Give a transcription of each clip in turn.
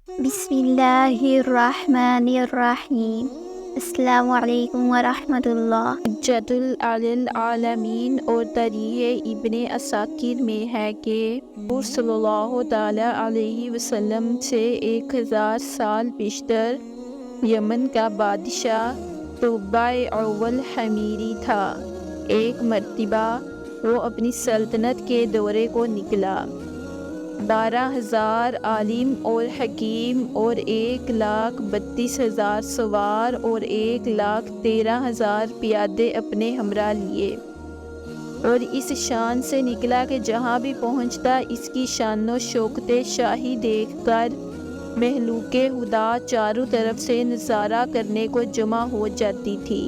بسم اللہ الرحمن الرحیم۔ السلام علیکم ورحمۃ اللہ۔ حجت العالمین اور تاریخ ابن عساکر میں ہے کہ حضور صلی اللہ تعالیٰ علیہ وسلم سے 1000 سال پیشتر یمن کا بادشاہ طوبہ اول حمیری تھا۔ ایک مرتبہ وہ اپنی سلطنت کے دورے کو نکلا۔ 12,000 عالم اور حکیم اور 1,32,000 سوار اور 1,13,000 پیادے اپنے ہمراہ لیے، اور اس شان سے نکلا کہ جہاں بھی پہنچتا اس کی شان و شوکت شاہی دیکھ کر مخلوق خدا چاروں طرف سے نظارہ کرنے کو جمع ہو جاتی تھی۔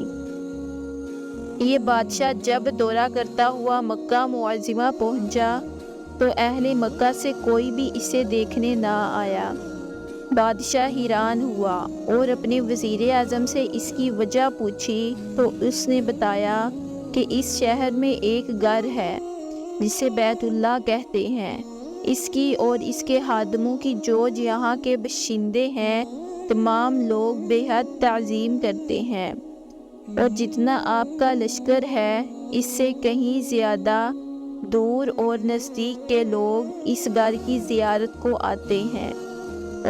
یہ بادشاہ جب دورہ کرتا ہوا مکہ معظمہ پہنچا تو اہل مکہ سے کوئی بھی اسے دیکھنے نہ آیا۔ بادشاہ حیران ہوا اور اپنے وزیر اعظم سے اس کی وجہ پوچھی تو اس نے بتایا کہ اس شہر میں ایک گھر ہے جسے بیت اللہ کہتے ہیں، اس کی اور اس کے خادموں کی جو یہاں کے باشندے ہیں تمام لوگ بے حد تعظیم کرتے ہیں، اور جتنا آپ کا لشکر ہے اس سے کہیں زیادہ دور اور نزدیک کے لوگ اس گھر کی زیارت کو آتے ہیں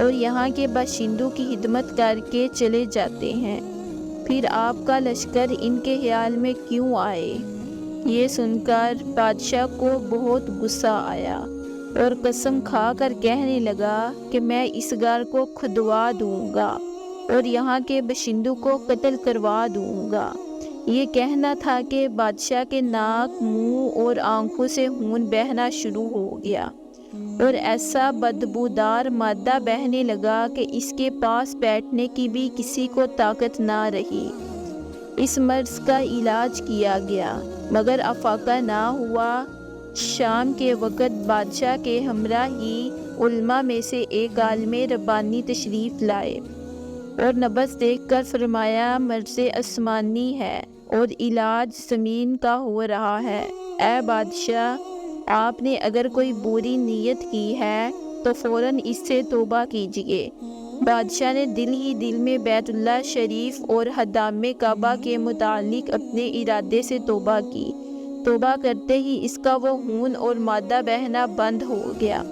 اور یہاں کے باشندوں کی خدمت کر کے چلے جاتے ہیں، پھر آپ کا لشکر ان کے خیال میں کیوں آئے؟ یہ سن کر بادشاہ کو بہت غصہ آیا اور قسم کھا کر کہنے لگا کہ میں اس گھر کو کھدوا دوں گا اور یہاں کے باشندوں کو قتل کروا دوں گا۔ یہ کہنا تھا کہ بادشاہ کے ناک، منہ اور آنکھوں سے خون بہنا شروع ہو گیا اور ایسا بدبودار مادہ بہنے لگا کہ اس کے پاس بیٹھنے کی بھی کسی کو طاقت نہ رہی۔ اس مرض کا علاج کیا گیا مگر افاقہ نہ ہوا۔ شام کے وقت بادشاہ کے ہمراہ ہی علماء میں سے ایک عالم ربانی تشریف لائے اور نبض دیکھ کر فرمایا مرض آسمانی ہے اور علاج زمین کا ہو رہا ہے۔ اے بادشاہ، آپ نے اگر کوئی بری نیت کی ہے تو فوراً اس سے توبہ کیجیے۔ بادشاہ نے دل ہی دل میں بیت اللہ شریف اور حدام کعبہ کے متعلق اپنے ارادے سے توبہ کی۔ توبہ کرتے ہی اس کا وہ خون اور مادہ بہنا بند ہو گیا۔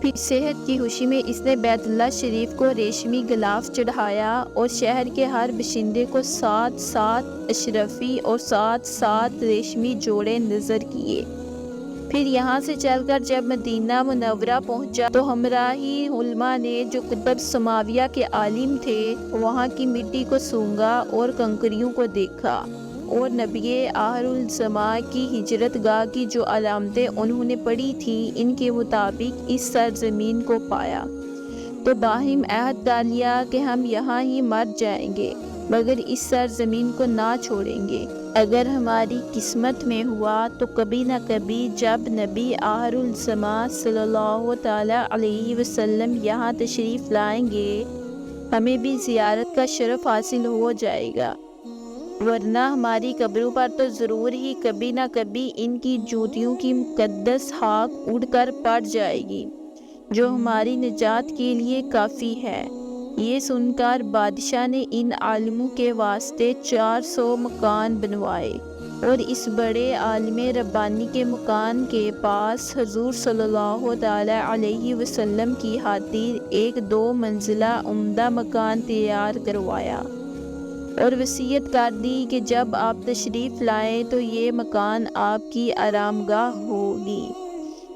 پھر صحت کی خوشی میں اس نے بیت اللہ شریف کو ریشمی غلاف چڑھایا اور شہر کے ہر باشندے کو 7 اشرفی اور 7 ریشمی جوڑے نذر کیے۔ پھر یہاں سے چل کر جب مدینہ منورہ پہنچا تو ہمراہی علماء نے جو قطب سماویہ کے عالم تھے وہاں کی مٹی کو سونگھا اور کنکریوں کو دیکھا، اور نبی آخر الزماں کی ہجرت گاہ کی جو علامتیں انہوں نے پڑھی تھیں ان کے مطابق اس سرزمین کو پایا، تو باہم عہد کر لیا کہ ہم یہاں ہی مر جائیں گے مگر اس سرزمین کو نہ چھوڑیں گے۔ اگر ہماری قسمت میں ہوا تو کبھی نہ کبھی جب نبی آخر الزماں صلی اللہ تعالیٰ علیہ وسلم یہاں تشریف لائیں گے ہمیں بھی زیارت کا شرف حاصل ہو جائے گا، ورنہ ہماری قبروں پر تو ضرور ہی کبھی نہ کبھی ان کی جوتیوں کی مقدس خاک اڑ کر پڑ جائے گی جو ہماری نجات کے لیے کافی ہے۔ یہ سن کر بادشاہ نے ان عالموں کے واسطے 400 مکان بنوائے اور اس بڑے عالم ربانی کے مکان کے پاس حضور صلی اللہ تعالیٰ علیہ وسلم کی خاطر ایک 2 منزلہ عمدہ مکان تیار کروایا اور وصیت کر دی کہ جب آپ تشریف لائیں تو یہ مکان آپ کی آرام گاہ ہوگی،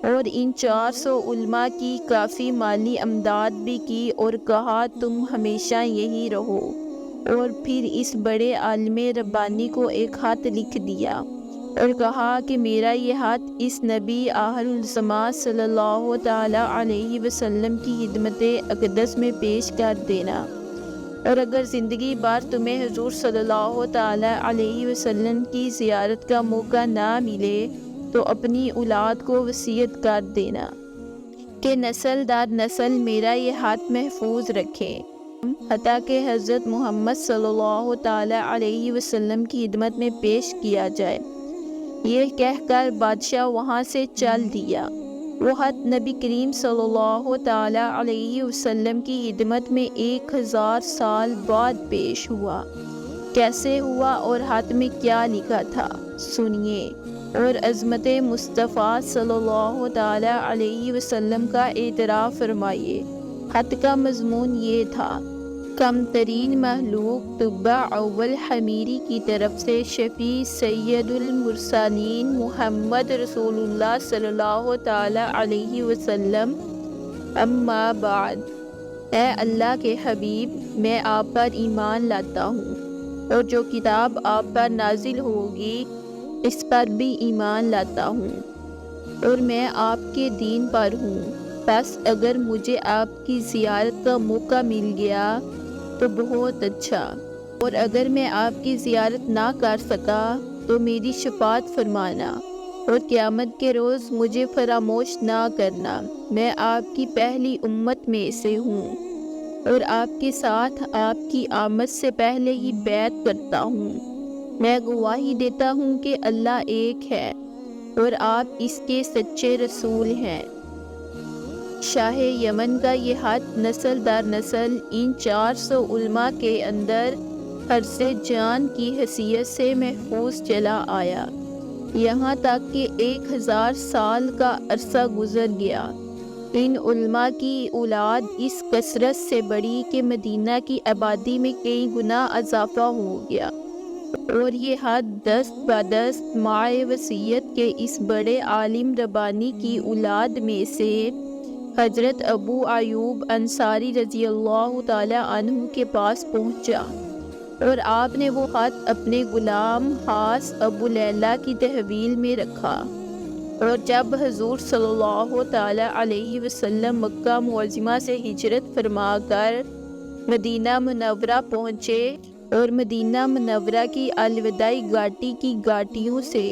اور ان 400 علماء کی کافی مالی امداد بھی کی اور کہا تم ہمیشہ یہی رہو، اور پھر اس بڑے عالم ربانی کو ایک خط لکھ دیا اور کہا کہ میرا یہ خط اس نبی آخر الزماں صلی اللہ تعالیٰ علیہ وسلم کی خدمت اقدس میں پیش کر دینا، اور اگر زندگی بھر تمہیں حضور صلی اللہ تعالیٰ علیہ وسلم کی زیارت کا موقع نہ ملے تو اپنی اولاد کو وصیت کر دینا کہ نسل در نسل میرا یہ خط محفوظ رکھیں حتیٰ کہ حضرت محمد صلی اللہ تعالیٰ علیہ وسلم کی خدمت میں پیش کیا جائے۔ یہ کہہ کر بادشاہ وہاں سے چل دیا۔ وہ خط نبی کریم صلی اللہ تعالیٰ علیہ وسلم کی خدمت میں 1000 سال بعد پیش ہوا۔ کیسے ہوا اور خط میں کیا لکھا تھا سنیے اور عظمت مصطفیٰ صلی اللہ تعالیٰ علیہ وسلم کا اعتراف فرمائیے۔ خط کا مضمون یہ تھا: کم ترین مخلوق طبع اول حمیری کی طرف سے شفیع سید المرسلین محمد رسول اللہ صلی اللہ تعالیٰ علیہ وسلم، اما بعد، اے اللہ کے حبیب، میں آپ پر ایمان لاتا ہوں اور جو کتاب آپ پر نازل ہوگی اس پر بھی ایمان لاتا ہوں، اور میں آپ کے دین پر ہوں۔ بس اگر مجھے آپ کی زیارت کا موقع مل گیا تو بہت اچھا، اور اگر میں آپ کی زیارت نہ کر سکا تو میری شفاعت فرمانا، اور قیامت کے روز مجھے فراموش نہ کرنا۔ میں آپ کی پہلی امت میں سے ہوں اور آپ کے ساتھ آپ کی آمد سے پہلے ہی بیعت کرتا ہوں۔ میں گواہی دیتا ہوں کہ اللہ ایک ہے اور آپ اس کے سچے رسول ہیں۔ شاہ یمن کا یہ خط نسل در نسل ان 400 علماء کے اندر حرص جان کی حیثیت سے محفوظ چلا آیا، یہاں تک کہ 1000 سال کا عرصہ گزر گیا۔ ان علماء کی اولاد اس کثرت سے بڑھی کہ مدینہ کی آبادی میں کئی گنا اضافہ ہو گیا، اور یہ خط دست بدست مائع وصیت کے اس بڑے عالم ربانی کی اولاد میں سے حضرت ابو ایوب انصاری رضی اللہ تعالیٰ عنہ کے پاس پہنچا، اور آپ نے وہ خط اپنے غلام خاص ابو لیلہ کی تحویل میں رکھا۔ اور جب حضور صلی اللہ تعالیٰ علیہ وسلم مکہ معظمہ سے ہجرت فرما کر مدینہ منورہ پہنچے اور مدینہ منورہ کی الوداعی گھاٹی کی گھاٹیوں سے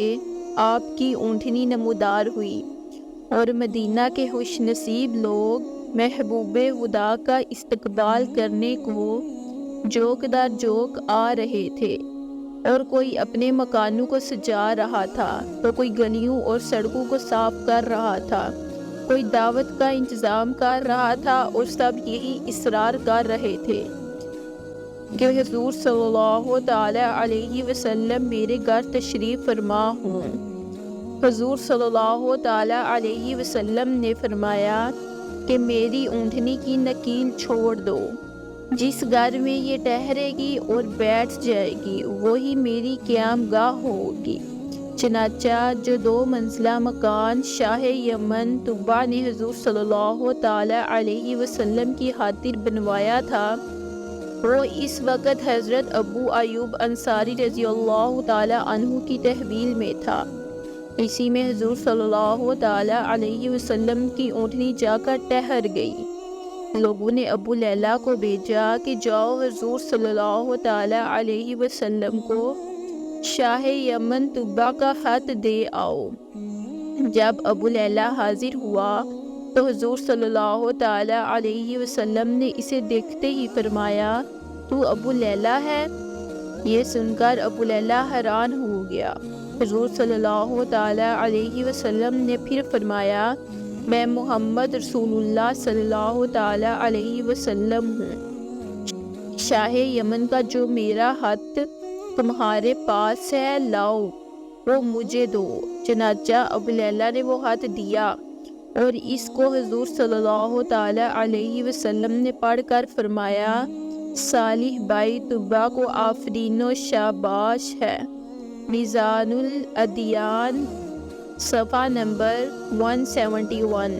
آپ کی اونٹنی نمودار ہوئی، اور مدینہ کے خوش نصیب لوگ محبوب خدا کا استقبال کرنے کو جوک در جوک آ رہے تھے، اور کوئی اپنے مکانوں کو سجا رہا تھا تو کوئی گلیوں اور سڑکوں کو صاف کر رہا تھا، کوئی دعوت کا انتظام کر رہا تھا، اور سب یہی اصرار کر رہے تھے کہ حضور صلی اللہ تعالیٰ علیہ وسلم میرے گھر تشریف فرما ہوں۔ حضور صلی اللہ تعالیٰ علیہ وسلم نے فرمایا کہ میری اونٹنی کی نکیل چھوڑ دو، جس گھر میں یہ ٹھہرے گی اور بیٹھ جائے گی وہی میری قیام گاہ ہوگی۔ چنانچہ جو 2 منزلہ مکان شاہ یمن طبع نے حضور صلی اللہ تعالیٰ علیہ وسلم کی خاطر بنوایا تھا، وہ اس وقت حضرت ابو ایوب انصاری رضی اللہ تعالیٰ عنہ کی تحویل میں تھا۔ اسی میں حضور صلی اللہ تعالیٰ علیہ وسلم کی اونٹنی جا کر ٹھہر گئی۔ لوگوں نے ابو لیلہ کو بھیجا کہ جاؤ حضور صلی اللہ تعالیٰ علیہ وسلم کو شاہ یمن طبع کا خط دے آؤ۔ جب ابو لیلہ حاضر ہوا تو حضور صلی اللہ تعالیٰ علیہ وسلم نے اسے دیکھتے ہی فرمایا، تو ابو لیلہ ہے؟ یہ سن کر ابو لیلہ حیران ہو گیا۔ حضور صلی اللہ تعالیٰ علیہ وسلم نے پھر فرمایا، میں محمد رسول اللہ صلی اللہ تعالیٰ علیہ وسلم ہوں۔ شاہ یمن کا جو میرا خط تمہارے پاس ہے لاؤ، وہ مجھے دو۔ چنانچہ ابو لیلہ نے وہ خط دیا، اور اس کو حضور صلی اللہ تعالیٰ علیہ وسلم نے پڑھ کر فرمایا، صالح بھائی طبع کو آفرین و شاباش ہے۔ میزان الادیان صفحہ نمبر 171۔